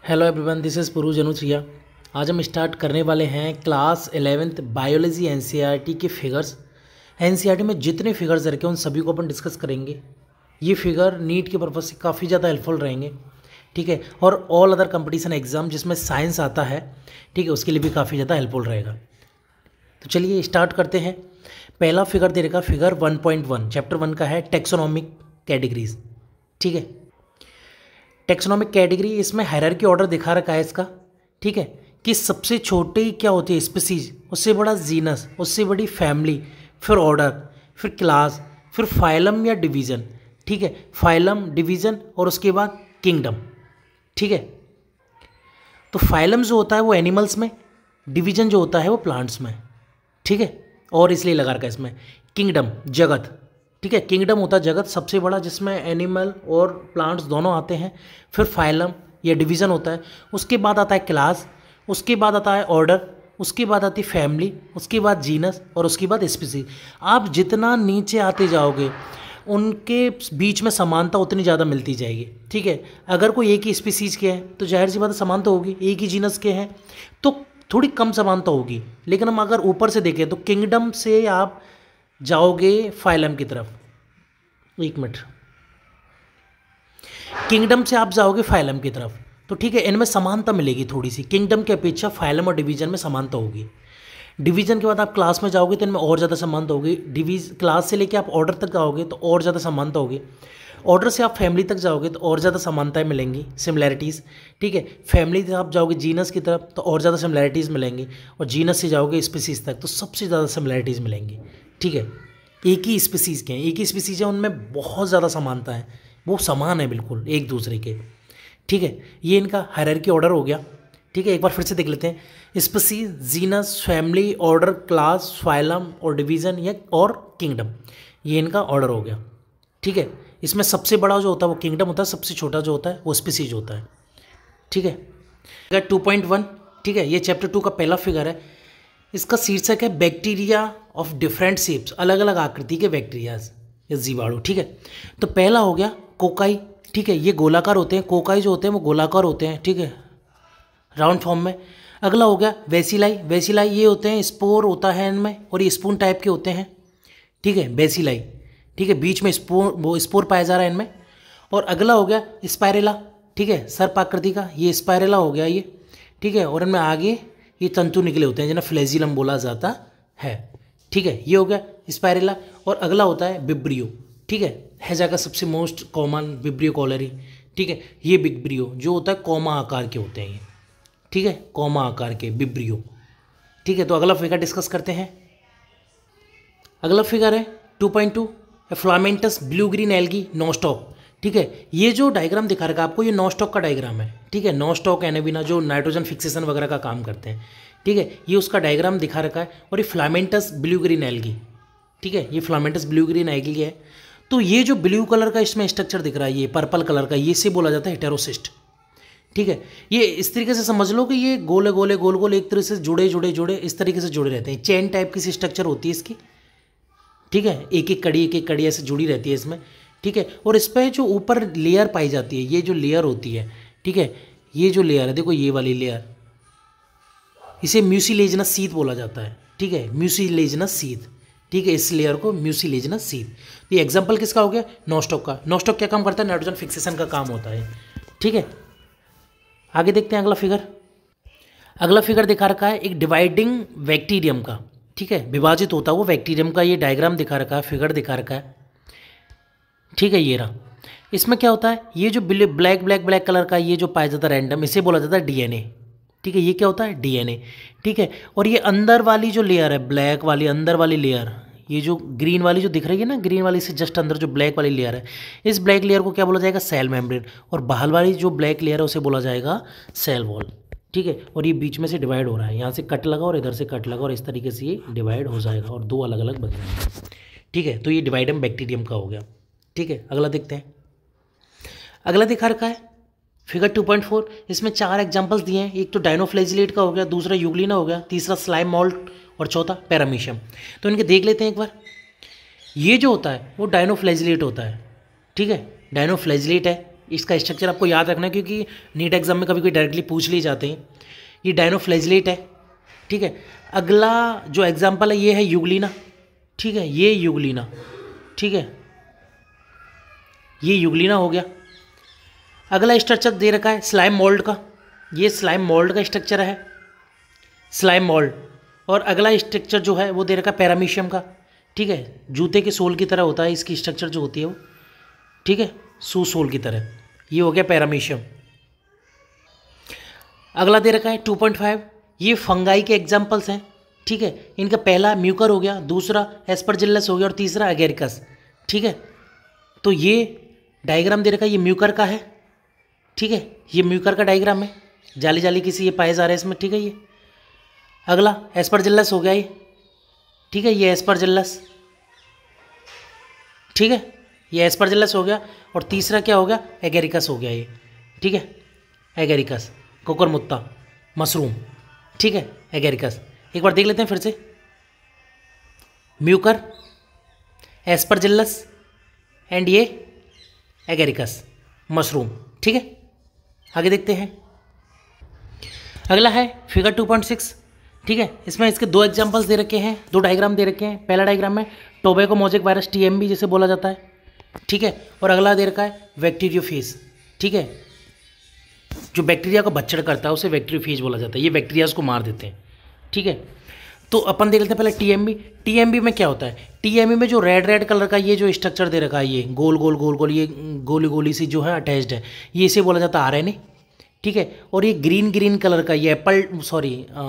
Hello everyone, this is Puruj Anutriya. आज हम start करने वाले हैं क्लास 11th बायोलॉजी एनसीईआरटी के फिगर्स। एनसीईआरटी में जितने फिगर्स रखे उन सभी को अपन डिस्कस करेंगे। ये फिगर नीट के पर्पज़ से काफ़ी ज़्यादा हेल्पफुल रहेंगे, ठीक है। और ऑल अदर कंपटीशन एग्जाम जिसमें साइंस आता है, ठीक है, उसके लिए भी काफ़ी ज़्यादा हेल्पफुल रहेगा। तो चलिए स्टार्ट करते हैं। पहला फिगर दे रखा फिगर 1.1 चैप्टर 1 का है, टेक्सोनॉमिक कैटेगरीज, ठीक है। टेक्सोनॉमिक कैटेगरी, इसमें हायरार्की ऑर्डर दिखा रखा है इसका, ठीक है, कि सबसे छोटी क्या होती है स्पीसीज, उससे बड़ा जीनस, उससे बड़ी फैमिली, फिर ऑर्डर, फिर क्लास, फिर फाइलम या डिवीज़न, ठीक है, फाइलम, डिवीज़न और उसके बाद किंगडम, ठीक है। तो फाइलम जो होता है वो एनिमल्स में, डिवीज़न जो होता है वो प्लांट्स में, ठीक है। और इसलिए लगा रखा है इसमें किंगडम, जगत, ठीक है। किंगडम होता है जगत सबसे बड़ा, जिसमें एनिमल और प्लांट्स दोनों आते हैं। फिर फाइलम या डिवीज़न होता है, उसके बाद आता है क्लास, उसके बाद आता है ऑर्डर, उसके बाद आती है फैमिली, उसके बाद जीनस और उसके बाद स्पीसीज। आप जितना नीचे आते जाओगे उनके बीच में समानता उतनी ज़्यादा मिलती जाएगी, ठीक है। अगर कोई एक ही स्पीसीज के हैं तो जाहिर सी बात है समानता होगी, एक ही जीनस के हैं तो थोड़ी कम समानता होगी। लेकिन हम अगर ऊपर से देखें तो किंगडम से आप जाओगे फाइलम की तरफ, एक मिनट, किंगडम से आप जाओगे फाइलम की तरफ, तो ठीक है, इनमें समानता मिलेगी थोड़ी सी। किंगडम की अपेक्षा फाइलम और डिवीजन में समानता होगी। डिवीजन के बाद आप क्लास में जाओगे तो इनमें और ज़्यादा समानता होगी। क्लास से लेके आप ऑर्डर तक जाओगे तो और ज़्यादा समानता होगी। ऑर्डर से आप फैमिली तक जाओगे तो और ज़्यादा समानताएं मिलेंगी, सिमिलैरिटीज़, ठीक है। फैमिली से आप जाओगे जीनस की तरफ तो और ज़्यादा सिमिलैरिटीज़ मिलेंगी, और जीनस से जाओगे स्पीसीज तक तो सबसे ज़्यादा सिमिलैरिटीज़ मिलेंगी, ठीक है। एक ही स्पीसीज़ के हैं, एक ही स्पीसीज़ है, उनमें बहुत ज़्यादा समानता है, वो समान है बिल्कुल एक दूसरे के, ठीक है। ये इनका हायरार्की ऑर्डर हो गया, ठीक है। एक बार फिर से देख लेते हैं, species, genus, family, order, class, phylum और डिवीज़न या और किंगडम, ये इनका ऑर्डर हो गया, ठीक है। इसमें सबसे बड़ा जो होता है वो किंगडम होता है, सबसे छोटा जो होता है वो स्पीसीज होता है, ठीक है। 2.1, ठीक है, ये चैप्टर 2 का पहला फिगर है। इसका शीर्षक है बैक्टीरिया ऑफ डिफरेंट शेप्स, अलग अलग आकृति के बैक्टीरियाज या जीवाणु, ठीक है। तो पहला हो गया कोकाई, ठीक है, ये गोलाकार होते हैं, कोकाई जो होते हैं वो गोलाकार होते हैं, ठीक है, राउंड फॉर्म में। अगला हो गया बेसिलाई, बेसिलाई ये होते हैं, स्पोर होता है इनमें और ये स्पून टाइप के होते हैं, ठीक है, बेसिलाई, ठीक है, बीच में स्पोर पाया जा रहा है इनमें। और अगला हो गया स्पाइरेला, ठीक है, सर्पाकृति का, ये स्पाइरेला हो गया ये, ठीक है। और इनमें आगे ये तंतु निकले होते हैं जिन्हें फ्लैजिलम बोला जाता है, ठीक है, ये हो गया स्पाइरेला। और अगला होता है विब्रियो, ठीक है, हैजा का सबसे मोस्ट कॉमन विब्रियो कॉलरी, ठीक है, ये विब्रियो जो होता है कॉमा आकार के होते हैं ये, ठीक है, कॉमा आकार के विब्रियो, ठीक है। तो अगला फिगर डिस्कस करते हैं। अगला फिगर है 2.2 filamentous blue green algae nostoc, ठीक है। ये जो डायग्राम दिखा रखा है आपको, ये नॉस्टॉक का डायग्राम है, ठीक है। नॉस्टॉक एनेबिना जो नाइट्रोजन फिक्सेशन वगैरह का काम करते हैं, ठीक है, ये उसका डायग्राम दिखा रखा है। और ये फ्लामेंटस ब्लू ग्रीन एल्गी, ठीक है, ये फ्लामेंटस ब्लू ग्रीन एल्गी है। तो ये जो ब्लू कलर का इसमें स्ट्रक्चर दिख रहा है, ये पर्पल कलर का, ये से बोला जाता है हेटेरोसिस्ट, ठीक है। ये इस तरीके से समझ लो कि ये गोले गोले गोल गोल एक तरह से जुड़े जुड़े जुड़े इस तरीके से जुड़े रहते हैं, चेन टाइप की स्ट्रक्चर होती है इसकी, ठीक है, एक एक कड़ी ऐसे जुड़ी रहती है इसमें, ठीक है। और इस पर जो ऊपर लेयर पाई जाती है, ये जो लेयर होती है, ठीक है, ये जो लेयर है, देखो ये वाली लेयर, इसे म्यूसिलेजिनस सीथ बोला जाता है, ठीक है, म्यूसिलेजिनस सीथ, ठीक है, इस लेयर को म्यूसिलेजिनस सीथ। तो ये एग्जांपल किसका हो गया? नॉस्टॉक का। नॉस्टॉक क्या काम करता है? नाइट्रोजन फिक्सेशन का काम होता है, ठीक है। आगे देखते हैं अगला फिगर। अगला फिगर दिखा रखा है एक डिवाइडिंग बैक्टीरियम का, ठीक है, विभाजित होता है वो बैक्टीरियम का, ये डायग्राम दिखा रखा है, फिगर दिखा रखा है, ठीक है, ये रहा। इसमें क्या होता है, ये जो ब्लैक कलर का ये जो पाया जाता है रैंडम, इसे बोला जाता है डीएनए, ठीक है, ये क्या होता है? डीएनए, ठीक है। और ये अंदर वाली जो लेयर है, ब्लैक वाली अंदर वाली लेयर, ये जो ग्रीन वाली जो दिख रही है ना, ग्रीन वाली से जस्ट अंदर जो ब्लैक वाली लेयर है, इस ब्लैक लेयर को क्या बोला जाएगा? Cell membrane. और बाहर वाली जो ब्लैक लेयर है उसे बोला जाएगा सेल वॉल, ठीक है। और ये बीच में से डिवाइड हो रहा है, यहाँ से कट लगा और इधर से कट लगा और इस तरीके से ये डिवाइड हो जाएगा और दो अलग अलग बन जाएंगे, ठीक है। तो ये डिवाइडम बैक्टीरियम का हो गया, ठीक है। अगला देखते हैं। अगला दिखा रखा है फिगर 2.4, इसमें 4 एग्जांपल्स दिए हैं। एक तो डायनोफ्लैजिलेट का हो गया, दूसरा यूग्लिना हो गया, तीसरा स्लाइम मॉल्ट और चौथा पैरामीशियम। तो इनके देख लेते हैं एक बार। ये जो होता है वो डायनोफ्लैजिलेट होता है, ठीक है, डायनोफ्लैजिलेट है, इसका स्ट्रक्चर आपको याद रखना है क्योंकि नीट एग्जाम में कभी कोई डायरेक्टली पूछ लिए जाते हैं। ये डायनोफ्लैजिलेट है, ठीक है। अगला जो एग्जाम्पल है ये है यूग्लिना, ठीक है, ये यूग्लिना, ठीक है, ये यूग्लिना हो गया। अगला स्ट्रक्चर दे रखा है स्लाइम मोल्ड का, ये स्लाइम मोल्ड का स्ट्रक्चर है, स्लाइम मोल्ड। और अगला स्ट्रक्चर जो है वो दे रखा है पैरामीशियम का, ठीक है, जूते के सोल की तरह होता है इसकी स्ट्रक्चर जो होती है वो, ठीक है, शू सोल की तरह। ये हो गया पैरामीशियम। अगला दे रखा है 2.5, ये फंगाई के एग्जाम्पल्स हैं, ठीक है। इनका पहला म्यूकर हो गया, दूसरा एस्परजिलस हो गया और तीसरा एगेरिकस, ठीक है। तो ये डायग्राम दे रखा है, ये म्यूकर का है, ठीक है, ये म्यूकर का डायग्राम है, जाली जाली किसी ये पाए जा रहे हैं इसमें, ठीक है। ये अगला एस्परजिलस हो गया ये, ठीक है, ये एस्परजिलस, ठीक है, ये एस्परजिलस हो गया। और तीसरा क्या हो गया, एगेरिकस हो गया ये, ठीक है, एगेरिकस, कोकरमुत्ता मशरूम, ठीक है, एगेरिकस। एक बार देख लेते हैं फिर से, म्यूकर, एस्परजिलस एंड ये एगेरिकस मशरूम, ठीक है। आगे देखते हैं। अगला है फिगर 2.6, ठीक है। इसमें इसके दो एग्जांपल्स दे रखे हैं, दो डायग्राम दे रखे हैं। पहला डायग्राम में टोबैको मोज़ेक वायरस TMV जिसे बोला जाता है, ठीक है। और अगला दे रखा है बैक्टीरियोफेज, ठीक है, जो बैक्टीरिया का भक्षण करता है उसे बैक्टीरियोफेज बोला जाता है, ये बैक्टीरियाज को मार देते हैं, ठीक है। तो अपन देख लेते हैं पहले TMV। TMV में क्या होता है, TMV में जो रेड कलर का ये जो स्ट्रक्चर दे रखा है, ये गोल गोल ये गोली गोली सी जो है अटैच्ड है, ये इसे बोला जाता है RNA, ठीक है। और ये ग्रीन कलर का ये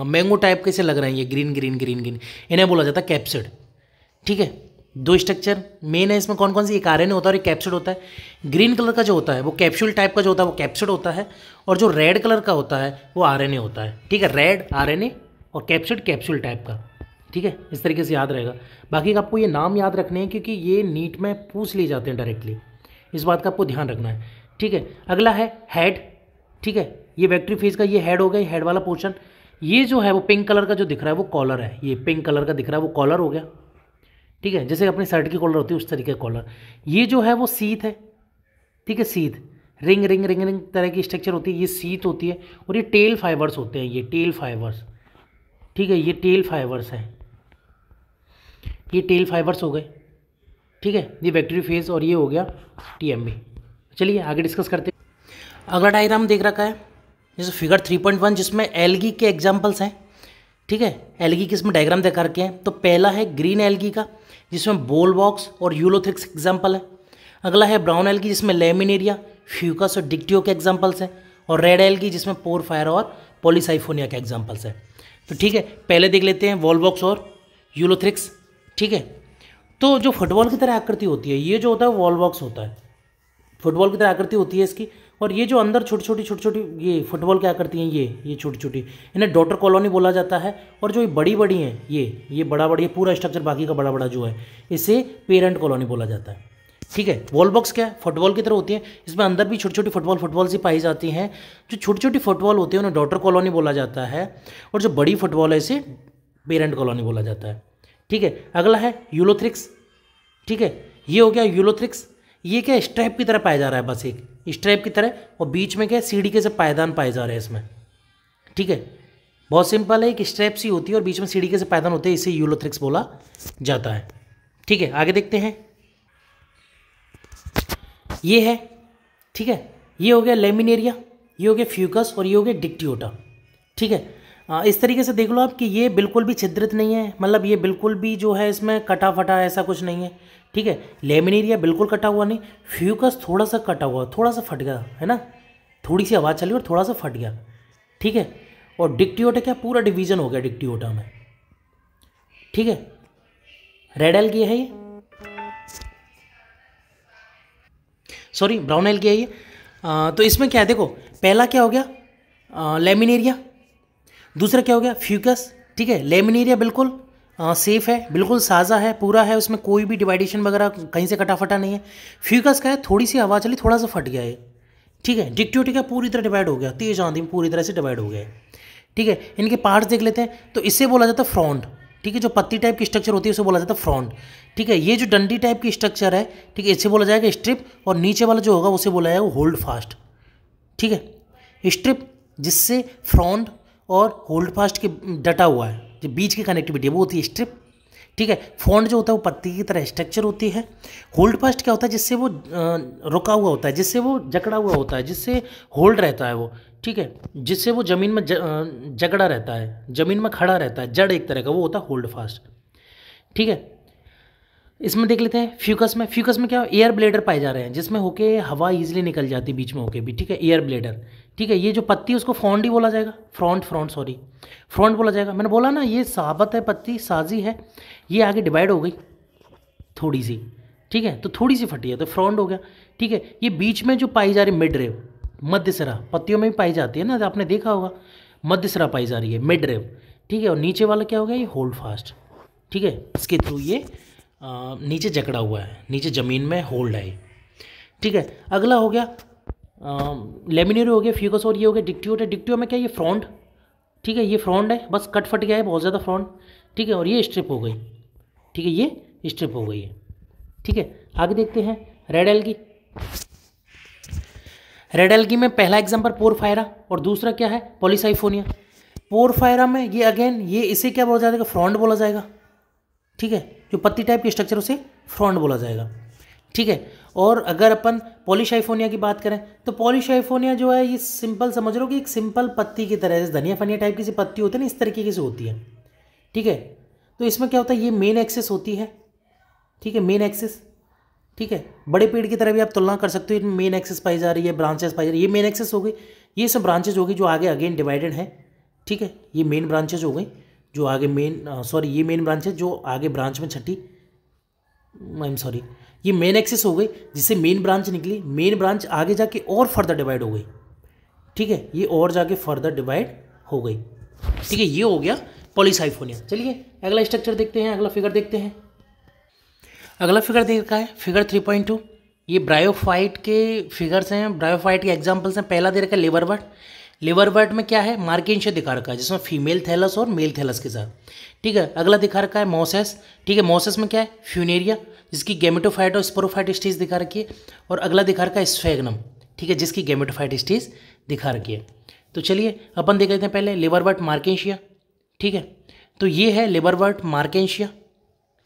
मैंगो टाइप के से लग रहे हैं, ये ग्रीन, इन्हें बोला जाता है कैप्सिड, ठीक है। दो स्ट्रक्चर मेन है इसमें, कौन कौन सी, एक RNA होता है और एक कैप्सिड होता है। ग्रीन कलर का जो होता है वो कैप्सूल टाइप का जो होता है वो कैप्सिड होता है, और जो रेड कलर का होता है वो RNA होता है, ठीक है। रेड RNA और कैप्सिड कैप्सूल टाइप का, ठीक है। इस तरीके से याद रहेगा। बाकी आपको ये नाम याद रखने हैं क्योंकि ये नीट में पूछ लिए जाते हैं डायरेक्टली, इस बात का आपको ध्यान रखना है, ठीक है। अगला है हेड, ठीक है, ये बैक्टीरियोफेज का ये हेड हो गया, हेड वाला पोर्शन। ये जो है वो पिंक कलर का जो दिख रहा है वो कॉलर है, ये पिंक कलर का दिख रहा है वो कॉलर हो गया, ठीक है, जैसे अपनी शर्ट की कॉलर होती है उस तरीके का कॉलर। ये जो है वो सीथ है, ठीक है, सीथ, रिंग तरह की स्ट्रक्चर होती है, ये सीथ होती है। और ये टेल फाइबर्स होते हैं, ये टेल फाइबर्स, ठीक है, ये टेल फाइबर्स है, ये टेल फाइबर्स हो गए, ठीक है। ये बैक्टीरियोफेज और ये हो गया TMV। चलिए आगे डिस्कस करते हैं। अगला डायग्राम देख रखा है जैसे फिगर 3.1 जिसमें एल्गी के एग्जाम्पल्स हैं, ठीक है। एल्गी के इसमें डायग्राम दिखा रखे हैं। तो पहला है ग्रीन एल्गी का जिसमें बोल बॉक्स और यूलोथ्रिक्स एग्जाम्पल है। अगला है ब्राउन एल्गी जिसमें लेमिनेरिया, फ्यूकस और डिक्टियो के एग्जाम्पल्स हैं। और रेड एल्गी जिसमें पोरफायर और पॉलीसाइफोनिया के एग्जाम्पल्स हैं। तो ठीक है, पहले देख लेते हैं वॉल बॉक्स और यूलोथ्रिक्स, ठीक है। तो जो फुटबॉल की तरह आकृति होती है, ये जो होता है वॉल बॉक्स होता है, फुटबॉल की तरह आकृति होती है इसकी। और ये जो अंदर छोटी छोटी ये फुटबॉल की आकृति हैं, ये छोटी छोटी, इन्हें डॉटर कॉलोनी बोला जाता है। और जो ये बड़ी बड़ी हैं, ये बड़ा बड़ी पूरा स्ट्रक्चर बाकी का बड़ा बड़ा जो है, इसे पेरेंट कॉलोनी बोला जाता है, ठीक है। वॉल बॉक्स क्या है, फुटबॉल की तरह होती है, इसमें अंदर भी छोटी छोटी फुटबॉल सी पाई जाती हैं। जो छोटी छोटी फुटबॉल होती है उन्हें डॉटर कॉलोनी बोला जाता है, और जो बड़ी फुटबॉल है इसे पेरेंट कॉलोनी बोला जाता है, ठीक है। अगला है यूलोथ्रिक्स, ठीक है, ये हो गया यूलोथ्रिक्स। ये क्या स्ट्रैप की तरह पाया जा रहा है, बस एक स्ट्रैप की तरह, और बीच में क्या सीढ़ी के से पायदान पाए जा रहे हैं इसमें, ठीक है। बहुत सिंपल है, एक स्ट्रैप सी होती है और बीच में सीढ़ी के से पायदान होते हैं, इसे यूलोथ्रिक्स बोला जाता है, ठीक है। आगे देखते हैं, ये है, ठीक है, ये हो गया लेमिनेरिया, ये हो गया फ्यूकस और ये हो गया डिक्टियोटा, ठीक है। इस तरीके से देख लो आप कि ये बिल्कुल भी छिद्रित नहीं है, मतलब ये बिल्कुल भी जो है इसमें कटा फटा ऐसा कुछ नहीं है, ठीक है। लेमिनेरिया बिल्कुल कटा हुआ नहीं, फ्यूकस थोड़ा सा कटा हुआ, थोड़ा सा फट गया है ना, थोड़ी सी आवाज़ चली और थोड़ा सा फट गया, ठीक है। और डिक्टियोटा क्या पूरा डिवीजन हो गया डिक्टियोटा में, ठीक है। रेड एल्गी है ये, सॉरी ब्राउन एल्गी है ये। तो इसमें क्या है देखो, पहला क्या हो गया लेमिनेरिया, दूसरा क्या हो गया फ्यूकस, ठीक है। लेमिनेरिया बिल्कुल सेफ है, बिल्कुल साजा है, पूरा है, उसमें कोई भी डिवाइडेशन वगैरह कहीं से कटा फटा नहीं है। फ्यूकस का है थोड़ी सी हवा चली थोड़ा सा फट गया है, ठीक है। डिक्टियोटा पूरी तरह डिवाइड हो गया, तेज आंधी में पूरी तरह से डिवाइड हो गया है, ठीक है। इनके पार्ट्स देख लेते हैं। तो इससे बोला जाता है फ्रॉन्ट, ठीक है। जो पत्ती टाइप की स्ट्रक्चर होती है उसे बोला जाता है फ्रॉन्ड, ठीक है। ये जो डंडी टाइप की स्ट्रक्चर है, ठीक है, इसे बोला जाएगा स्ट्रिप, और नीचे वाला जो होगा उसे बोला जाएगा होल्ड फास्ट, ठीक है। स्ट्रिप जिससे फ्रॉन्ड और होल्ड फास्ट के डटा हुआ है, जो बीच की कनेक्टिविटी है वो होती है स्ट्रिप, ठीक है। फ्रॉन्ड जो होता है वो पत्ती की तरह स्ट्रक्चर होती है। होल्ड फास्ट क्या होता है, जिससे वो रुका हुआ होता है, जिससे वो जकड़ा हुआ होता है, जिससे होल्ड रहता है वो, ठीक है, जिससे वो ज़मीन में जकड़ा रहता है, ज़मीन में खड़ा रहता है, जड़ एक तरह का, वो होता है होल्ड फास्ट, ठीक है। इसमें देख लेते हैं फ्यूकस में। फ्यूकस में क्या एयर ब्लेडर पाए जा रहे हैं, जिसमें होके हवा इजीली निकल जाती है बीच में होके भी, ठीक है, एयर ब्लेडर, ठीक है। ये जो पत्ती है उसको फ्रॉन्ड ही बोला जाएगा, फ्रॉन्ड बोला जाएगा। मैंने बोला ना ये साबत है, पत्ती साजी है, ये आगे डिवाइड हो गई थोड़ी सी, ठीक है, तो थोड़ी सी फटी है तो फ्रॉन्ड हो गया, ठीक है। ये बीच में जो पाई जा रही मिड रेव, मध्य सिरा, पत्तियों में भी पाई जाती है ना, आपने देखा होगा, मध्य सिरा पाई जा रही है, मिड रेव, ठीक है। और नीचे वाला क्या हो गया, ये होल्ड फास्ट, ठीक है, इसके थ्रू ये नीचे जकड़ा हुआ है, नीचे ज़मीन में होल्ड है, ठीक है। अगला हो गया लेमिनेरो हो गया, फ्यूकस, और ये हो गया डिक्टियोट है। डिक्टियो में क्या, ये फ्रॉन्ड, ठीक है, ये फ्रॉन्ड है, बस कट फट गया है बहुत ज़्यादा फ्रॉन्ड, ठीक है। और ये स्ट्रिप हो गई, ठीक है, ये स्ट्रिप हो गई है, ठीक है। आगे देखते हैं रेड एल्गी। रेड एल्गी में पहला एग्जाम्पल पोरफायरा और दूसरा क्या है, पॉलीसाइफोनिया। पोरफायरा में ये अगेन ये इसे क्या बोला जाएगा, फ्रॉन्ड बोला जाएगा, ठीक है। जो पत्ती टाइप की स्ट्रक्चर उसे फ्रॉन्ड बोला जाएगा, ठीक है। और अगर अपन पॉलीसाइफोनिया की बात करें तो पॉलीसाइफोनिया जो है ये सिंपल समझ लो कि एक सिंपल पत्ती की तरह, जैसे धनिया फनिया टाइप की सी पत्ती होती है ना, इस तरीके की से होती है, ठीक है। तो इसमें क्या होता है, ये मेन एक्सिस होती है, ठीक है, मेन एक्सिस, ठीक है। बड़े पेड़ की तरह भी आप तुलना कर सकते हो, मेन एक्सिस पाई जा रही है, ब्रांचेस पाई जा रही है, ये मेन एक्सिस हो गई, ये सब ब्रांचेज हो गई जो आगे अगेन डिवाइडेड है, ठीक है। ये मेन ब्रांचेज हो गई जो आगे ये मेन ब्रांच है जो आगे ब्रांच में छठी, ये मेन एक्सिस हो गई जिससे मेन ब्रांच निकली, मेन ब्रांच आगे जाके और फर्दर डिवाइड हो गई, ठीक है, ये और जाके फर्दर डिवाइड हो गई, ठीक है। ये हो गया पॉलीसाइफोनिया। चलिए अगला स्ट्रक्चर देखते हैं, अगला फिगर देखते हैं। अगला फिगर देखा है फिगर 3.2। ये ब्रायोफाइट के फिगर्स हैं, ब्रायोफाइट के एग्जाम्पल्स हैं। पहला दे रखा है लिवरवर्ट। लिवरवर्ट में क्या है, मार्केंशिया दिखा रखा है जिसमें फीमेल थैलस और मेल थैलस के साथ, ठीक है। अगला दिखा रखा है मोसेस, ठीक है। मोसेस में क्या है, फ्यूनेरिया, जिसकी गैमेटोफाइट और स्पोरोफाइट स्टेज दिखा रखी है। और अगला दिखा रखा है स्फेग्नम, ठीक है, जिसकी गैमेटोफाइट स्टेज दिखा रखी है। तो चलिए अपन देख लेते हैं पहले लिवरवर्ट मार्केंशिया, ठीक है। तो ये है लिवरवर्ट मार्केंशिया,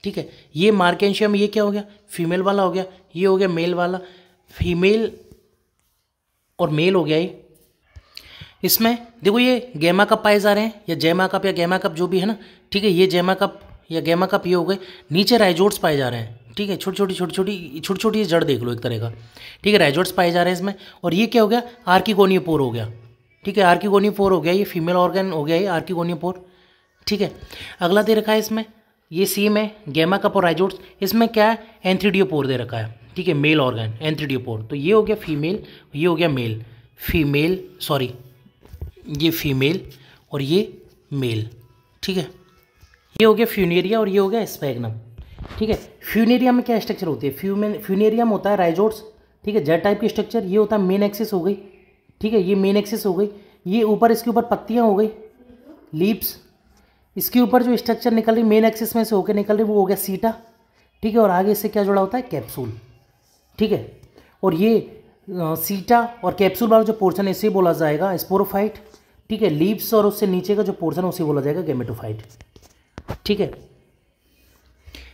ठीक है। ये मार्केंशिया में ये क्या हो गया, फीमेल वाला हो गया, ये हो गया मेल वाला, फीमेल और मेल हो गया ये। इसमें देखो ये गैमा कप पाए जा रहे हैं, या जैमा कप या गैमा कप जो भी है ना, ठीक है। ये जैमा कप या गैमा कप ये हो गए। नीचे राइजोट्स पाए जा रहे हैं, ठीक है, छोटी छोटी जड़ देख लो एक तरह का, ठीक है, राइजोट्स पाए जा रहे हैं इसमें। और ये क्या हो गया, आर्किगोनियोपोर हो गया, ठीक है, आर्किगोनियोपोर हो गया, ये फीमेल ऑर्गन हो गया ये आर्किगोनियोपोर, ठीक है। अगला दे रखा है इसमें, ये सेम है गैमा कप और राइजोट्स। इसमें क्या है, एंथ्रीडियोपोर दे रखा है, ठीक है, मेल ऑर्गन एंथ्रीडियोपोर। तो ये हो गया फीमेल, ये हो गया मेल, ये फीमेल और ये मेल, ठीक है। ये हो गया फ्यूनेरिया और ये हो गया स्फेग्नम, ठीक है। फ्यूनेरिया में क्या स्ट्रक्चर होती है, फ्यूनेरिया में होता है राइजोट्स, ठीक है, जेड टाइप की स्ट्रक्चर। ये होता है मेन एक्सिस हो गई, ठीक है, ये मेन एक्सिस हो गई। ये ऊपर इसके ऊपर पत्तियां हो गई, लीव्स। इसके ऊपर जो स्ट्रक्चर निकल रही मेन एक्सिस में से होकर निकल रही वो हो गया सीटा, ठीक है। और आगे इससे क्या जुड़ा होता है, कैप्सूल, ठीक है। और ये सीटा और कैप्सूल वाला जो पोर्शन है इसे बोला जाएगा स्पोरोफाइट, ठीक है। लीव्स और उससे नीचे का जो पोर्शन है उसे बोला जाएगा गैमेटोफाइट, ठीक है।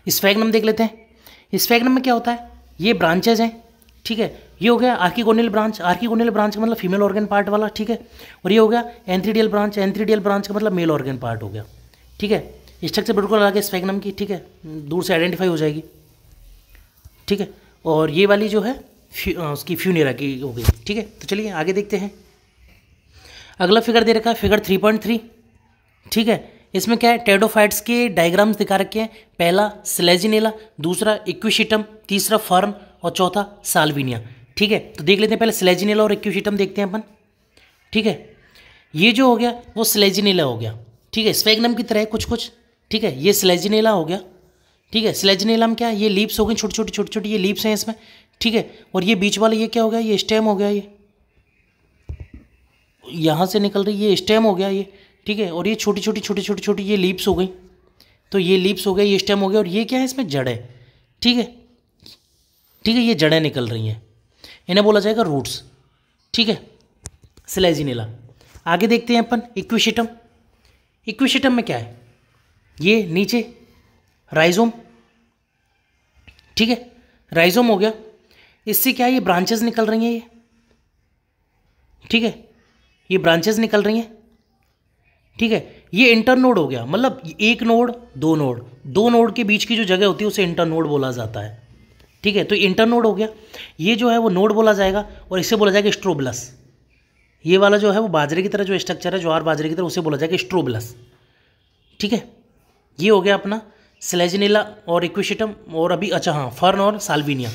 स्फेग्नम देख लेते हैं। स्फेग्नम में क्या होता है, ये ब्रांचेज हैं, ठीक है। ये हो गया आर्किगोनियल ब्रांच, आर्किगोनियल ब्रांच का मतलब फीमेल ऑर्गन पार्ट वाला, ठीक है। और ये हो गया एंथ्रीडियल ब्रांच, एंथ्रीडियल ब्रांच का मतलब मेल ऑर्गन पार्ट हो गया, ठीक है। स्ट्रक्चर बिल्कुल अलग है स्फेग्नम की, ठीक है, दूर से आइडेंटिफाई हो जाएगी, ठीक है। और ये वाली जो है उसकी फ्यूनेरा की हो गई, ठीक है। तो चलिए आगे देखते हैं। अगला फिगर दे रखा है फिगर 3.3, ठीक है। इसमें क्या है, टेडोफाइट्स के डायग्राम्स दिखा रखे हैं। पहला स्लेजिनेला, दूसरा इक्विशिटम, तीसरा फर्न और चौथा साल्विनिया, ठीक है। तो देख लेते हैं पहले स्लेजिनेला और इक्विशिटम देखते हैं अपन, ठीक है। ये जो हो गया वो स्लेजिनेला हो गया, ठीक है, स्फेग्नम की तरह कुछ, ठीक है। ये स्लेजिनेला हो गया, ठीक है। स्लेजिनेला में क्या है, ये लीव्स हो गई छोटी छोटी ये लीव्स हैं इसमें, ठीक है। और ये बीच वाला ये क्या हो गया, ये स्टेम हो गया, ये यहाँ से निकल रही ये स्टेम हो गया ये, ठीक है। और ये छोटी छोटी ये लीव्स हो गई, तो ये लीव्स हो गया, ये स्टेम हो गया, और ये क्या है, इसमें जड़ है। ठीक है, ठीक है, ये जड़ें निकल रही हैं, इन्हें बोला जाएगा रूट्स। ठीक है, स्लेजिनेला। आगे देखते हैं अपन इक्विशिटम। इक्विशिटम में क्या है, ये नीचे राइजोम। ठीक है, राइजोम हो गया, इससे क्या है, ये ब्रांचेस निकल रही हैं ये। ठीक है, ये ब्रांचेस निकल रही हैं। ठीक है, ये इंटरनोड हो गया, मतलब एक नोड, दो नोड, दो नोड के बीच की जो जगह होती है उसे इंटरनोड बोला जाता है। ठीक है, तो इंटरनोड हो गया, ये जो है वो नोड बोला जाएगा, और इसे बोला जाएगा स्ट्रोबलस। ये वाला जो है वो बाजरे की तरह जो स्ट्रक्चर है, ज्वार बाजरे की तरह, उसे बोला जाएगा स्ट्रोबलस। ठीक है, ये हो गया अपना स्लेजिनेला और इक्विशिटम। और अभी अच्छा हाँ, फर्न और साल्विनिया।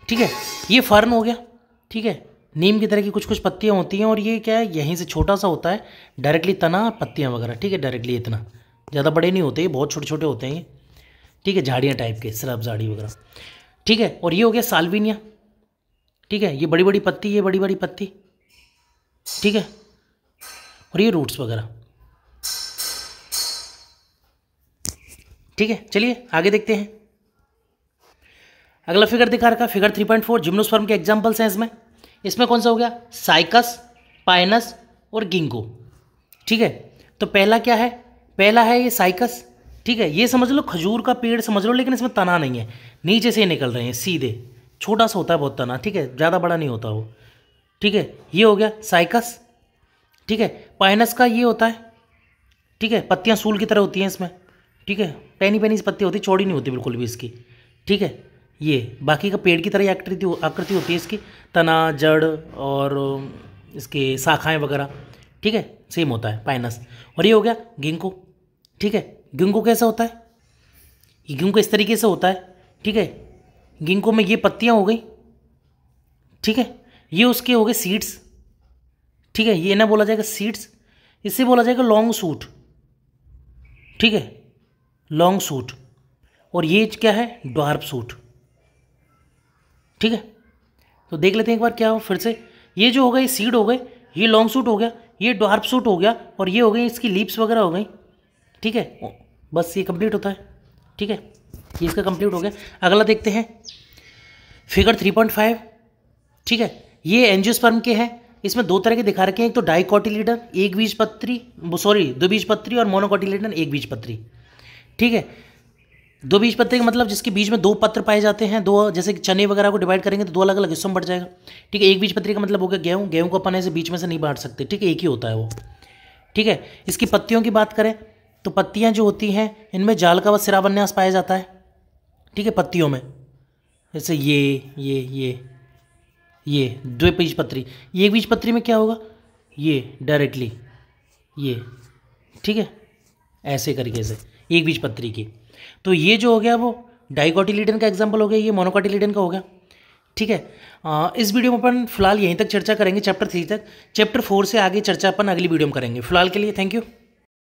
ठीक है, ये फर्न हो गया। ठीक है, नीम की तरह की कुछ कुछ पत्तियाँ होती हैं, और ये क्या है, यहीं से छोटा सा होता है, डायरेक्टली तना पत्तियाँ वगैरह। ठीक है, डायरेक्टली इतना ज़्यादा बड़े नहीं होते, ये बहुत छोटे छोटे होते हैं ये। ठीक है, झाड़ियाँ टाइप के, श्रब झाड़ी वगैरह। ठीक है, और ये हो गया साल्विनिया। ठीक है, ये बड़ी बड़ी पत्ती, ये बड़ी बड़ी पत्ती। ठीक है, और ये रूट्स वगैरह। ठीक है, चलिए आगे देखते हैं। अगला फिगर दिखा रखा है, फिगर 3.4, जिम्नोस्पर्म के एग्जाम्पल्स हैं इसमें। इसमें कौन सा हो गया, साइकस, पाइनस और गिंको। ठीक है, तो पहला क्या है, पहला है ये साइकस। ठीक है, ये समझ लो खजूर का पेड़ समझ लो, लेकिन इसमें तना नहीं है, नीचे से निकल रहे हैं सीधे, छोटा सा होता है बहुत तना। ठीक है, ज़्यादा बड़ा नहीं होता वो। ठीक है, ये हो गया साइकस। ठीक है, पाइनस का ये होता है। ठीक है, पत्तियाँ सूल की तरह होती हैं इसमें। ठीक है, पैनी पैनी सी पत्ती होती, चौड़ी नहीं होती बिल्कुल भी इसकी। ठीक है, ये बाकी का पेड़ की तरह ही आकृति होती है इसकी, तना, जड़ और इसके शाखाएं वगैरह। ठीक है, सेम होता है पाइनस। और ये हो गया गिंको। ठीक है, गिंको कैसा होता है, ये गिंको इस तरीके से होता है। ठीक है, गिंको में ये पत्तियाँ हो गई। ठीक है, ये उसके हो गए सीड्स। ठीक है, ये ना बोला जाएगा सीड्स, इससे बोला जाएगा लॉन्ग सूट। ठीक है, लॉन्ग सूट। और ये क्या है, ड्वार्फ सूट। ठीक है, तो देख लेते हैं एक बार क्या हो फिर से। ये जो हो गए सीड हो गए, ये लॉन्ग सूट हो गया, ये ड्वार्फ सूट हो गया, और ये हो गई इसकी लीव्स वगैरह हो गई। ठीक है, बस ये कंप्लीट होता है। ठीक है, ये इसका कंप्लीट हो गया। अगला देखते हैं फिगर 3.5। ठीक है, ये एंजियोस्पर्म के हैं। इसमें दो तरह के दिखा रखे हैं, एक तो डाइकोटिलीडन एक बीजपत्री, द्विबीजपत्री, और मोनोकोटिलीडन एक बीजपत्री। ठीक है, दो बीजपत्री का मतलब जिसके बीच में दो पत्र पाए जाते हैं, दो, जैसे कि चने वगैरह को डिवाइड करेंगे तो दो अलग अलग हिस्सों में बढ़ जाएगा। ठीक है, एक बीजपत्री का मतलब हो गया गेहूँ, गेहूँ को अपन ऐसे बीच में से नहीं बांट सकते। ठीक है, एक ही होता है वो। ठीक है, इसकी पत्तियों की बात करें तो पत्तियाँ जो होती हैं इनमें जाल का व सिरावन्यास पाया जाता है। ठीक है, पत्तियों में जैसे ये द्विबीजपत्री। ये एक बीजपत्री में क्या होगा, ये डायरेक्टली ये। ठीक है, ऐसे करके से एक बीजपत्री की। तो ये जो हो गया वो डाइकोटिलीडन का एग्जाम्पल हो गया, ये मोनोकोटिलीडन का हो गया। ठीक है, इस वीडियो में अपन फिलहाल यहीं तक चर्चा करेंगे, चैप्टर 3 तक। चैप्टर 4 से आगे चर्चा अपन अगली वीडियो में करेंगे। फिलहाल के लिए थैंक यू।